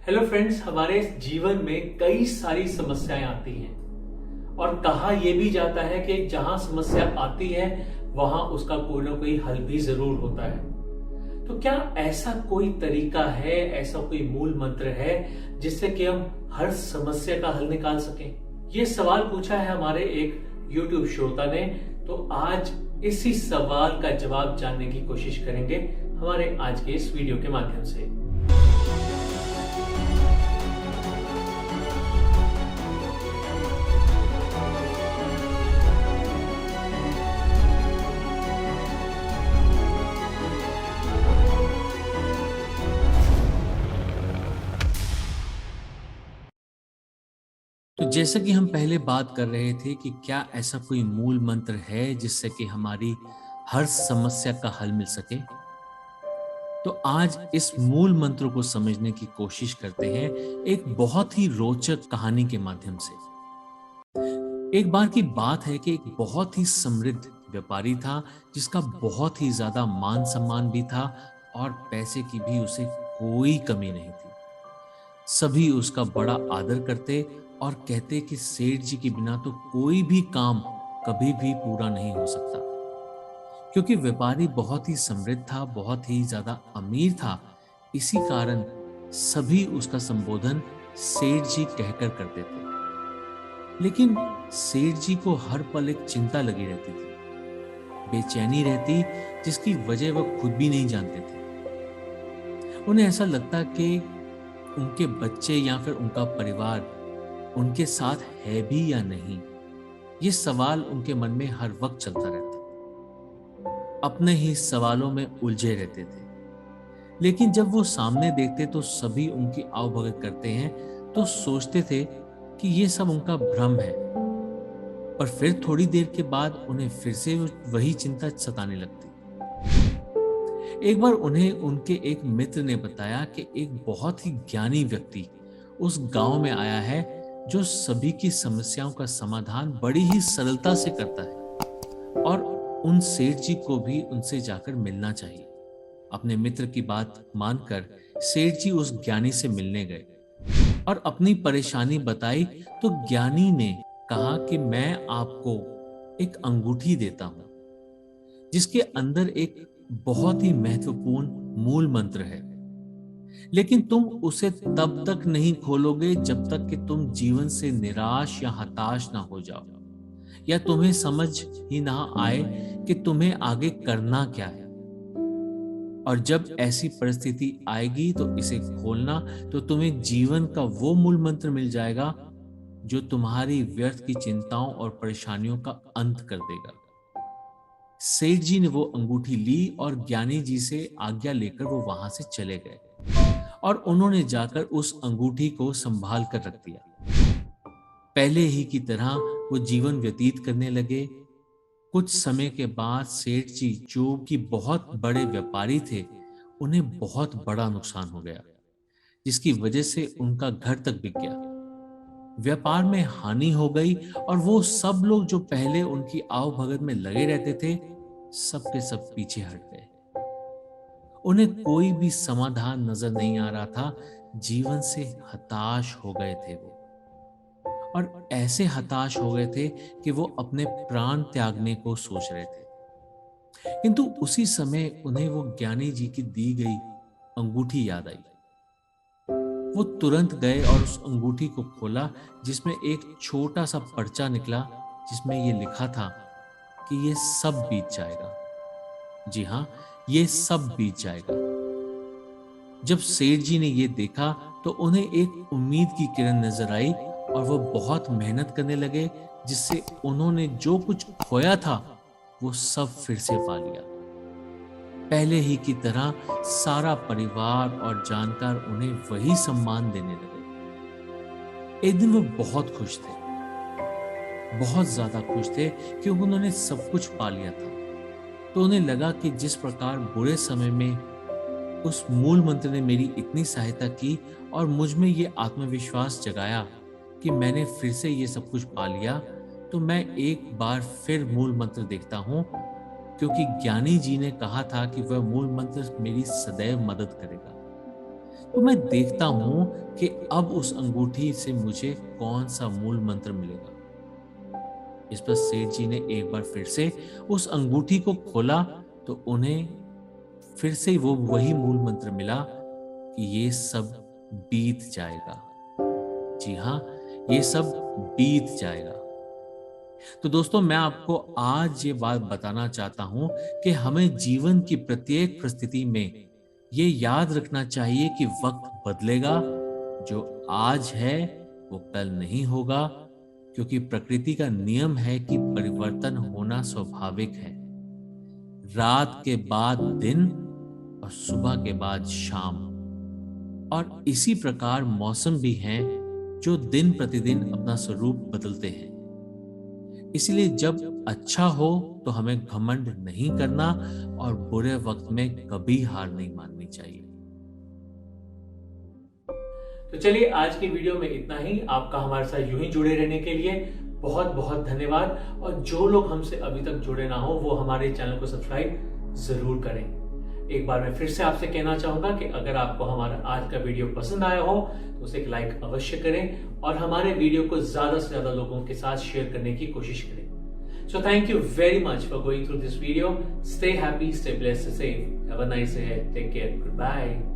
Hello friends, हमारे जीवन में कई सारी समस्याएं आती हैं और कहा यह भी जाता है कि जहां समस्या आती है वहां उसका कोई ना कोई हल भी जरूर होता है। तो क्या ऐसा कोई तरीका है, ऐसा कोई मूल मंत्र है जिससे कि हम हर समस्या का हल निकाल सकें? ये सवाल पूछा है हमारे एक YouTube श्रोता ने। तो आज इसी सवाल का जवाब जानने की कोशिश करेंगे हमारे आज के इस वीडियो के माध्यम से। तो जैसा कि हम पहले बात कर रहे थे कि क्या ऐसा कोई मूल मंत्र है जिससे कि हमारी हर समस्या का हल मिल सके। तो आज इस मूल मंत्र को समझने की कोशिश करते हैं एक बहुत ही रोचक कहानी के माध्यम से। एक बार की बात है कि एक बहुत ही समृद्ध व्यापारी था जिसका बहुत ही ज्यादा मान सम्मान भी था और पैसे की भी उसे कोई कमी नहीं थी। सभी उसका बड़ा आदर करते और कहते कि सेठ जी के बिना तो कोई भी काम कभी भी पूरा नहीं हो सकता। क्योंकि व्यापारी बहुत ही समृद्ध था, बहुत ही ज्यादा अमीर था, इसी कारण सभी उसका संबोधन सेठ जी कहकर करते थे। लेकिन सेठ जी को हर पल एक चिंता लगी रहती थी, बेचैनी रहती, जिसकी वजह वह खुद भी नहीं जानते थे। उन्हें ऐसा लगता कि उनके बच्चे या फिर उनका परिवार उनके साथ है भी या नहीं। ये सवाल उनके मन में हर वक्त चलता रहता, अपने ही सवालों में उलझे रहते थे। लेकिन जब वो सामने देखते तो सभी उनकी आवभगत करते हैं तो सोचते थे कि ये सब उनका भ्रम है। पर फिर थोड़ी देर के बाद उन्हें फिर से वही चिंता सताने लगती। एक बार उन्हें उनके एक मित्र ने बताया कि एक बहुत ही ज्ञानी व्यक्ति उस गांव में आया है जो सभी की समस्याओं का समाधान बड़ी ही सरलता से करता है और उन सेठ जी को भी उनसे जाकर मिलना चाहिए। अपने मित्र की बात मानकर सेठ जी उस ज्ञानी से मिलने गए और अपनी परेशानी बताई। तो ज्ञानी ने कहा कि मैं आपको एक अंगूठी देता हूं जिसके अंदर एक बहुत ही महत्वपूर्ण मूल मंत्र है, लेकिन तुम उसे तब तक नहीं खोलोगे जब तक कि तुम जीवन से निराश या हताश ना हो जाओ या तुम्हें समझ ही ना आए कि तुम्हें आगे करना क्या है। और जब ऐसी परिस्थिति आएगी तो इसे खोलना, तो तुम्हें जीवन का वो मूल मंत्र मिल जाएगा जो तुम्हारी व्यर्थ की चिंताओं और परेशानियों का अंत कर देगा। सेठ जी ने वो अंगूठी ली और ज्ञानी जी से आज्ञा लेकर वो वहां से चले गए और उन्होंने जाकर उस अंगूठी को संभाल कर रख दिया। पहले ही की तरह वो जीवन व्यतीत करने लगे। कुछ समय के बाद सेठ जी, जो कि बहुत बड़े व्यापारी थे, उन्हें बहुत बड़ा नुकसान हो गया, जिसकी वजह से उनका घर तक बिक गया। व्यापार में हानि हो गई और वो सब लोग जो पहले उनकी आवभगत में लगे रहते थे, सब के सब पीछे हट गए। उन्हें कोई भी समाधान नजर नहीं आ रहा था। जीवन से हताश हो गए थे वो, और ऐसे हताश हो गए थे कि वो अपने प्राण त्यागने को सोच रहे थे। किंतु उसी समय उन्हें वो ज्ञानी जी की दी गई अंगूठी याद आई। वो तुरंत गए और उस अंगूठी को खोला, जिसमें एक छोटा सा पर्चा निकला जिसमें ये लिखा था कि ये सब बीत जाएगा। जी हाँ, ये सब बीत जाएगा। जब सेठ जी ने ये देखा तो उन्हें एक उम्मीद की किरण नजर आई और वो बहुत मेहनत करने लगे, जिससे उन्होंने जो कुछ खोया था वो सब फिर से पा लिया। पहले ही की तरह सारा परिवार और जानकार उन्हें वही सम्मान देने लगे। एक दिन वो बहुत खुश थे, बहुत ज्यादा खुश थे, क्योंकि उन्होंने सब कुछ पा लिया था। तो उन्हें लगा कि जिस प्रकार बुरे समय में उस मूल मंत्र ने मेरी इतनी सहायता की और मुझ में ये आत्मविश्वास जगाया कि मैंने फिर से ये सब कुछ पा लिया, तो मैं एक बार फिर मूल मंत्र देखता हूं, क्योंकि ज्ञानी जी ने कहा था कि वह मूल मंत्र मेरी सदैव मदद करेगा। तो मैं देखता हूं कि अब उस अंगूठी से मुझे कौन सा मूल मंत्र मिलेगा। इस पर सेठ जी ने एक बार फिर से उस अंगूठी को खोला तो उन्हें फिर से वो वही मूल मंत्र मिला कि ये सब बीत जाएगा। जी हां, ये सब बीत जाएगा। तो दोस्तों, मैं आपको आज ये बात बताना चाहता हूं कि हमें जीवन की प्रत्येक परिस्थिति में ये याद रखना चाहिए कि वक्त बदलेगा। जो आज है वो कल नहीं होगा, क्योंकि प्रकृति का नियम है कि परिवर्तन होना स्वाभाविक है। रात के बाद दिन और सुबह के बाद शाम, और इसी प्रकार मौसम भी हैं जो दिन प्रतिदिन अपना स्वरूप बदलते हैं। इसलिए जब अच्छा हो तो हमें घमंड नहीं करना और बुरे वक्त में कभी हार नहीं माननी चाहिए। तो चलिए, आज की वीडियो में इतना ही। आपका हमारे साथ यूं ही जुड़े रहने के लिए बहुत बहुत धन्यवाद। और जो लोग हमसे अभी तक जुड़े ना हो वो हमारे चैनल को सब्सक्राइब जरूर करें। एक बार मैं फिर से आपसे कहना चाहूंगा कि अगर आपको हमारा आज का वीडियो पसंद आया हो तो उसे एक लाइक अवश्य करें और हमारे वीडियो को ज्यादा से ज्यादा लोगों के साथ शेयर करने की कोशिश करें। So thank you very much for going through this video. Stay happy, stay blessed, stay safe. Have a nice day. Take care. Goodbye.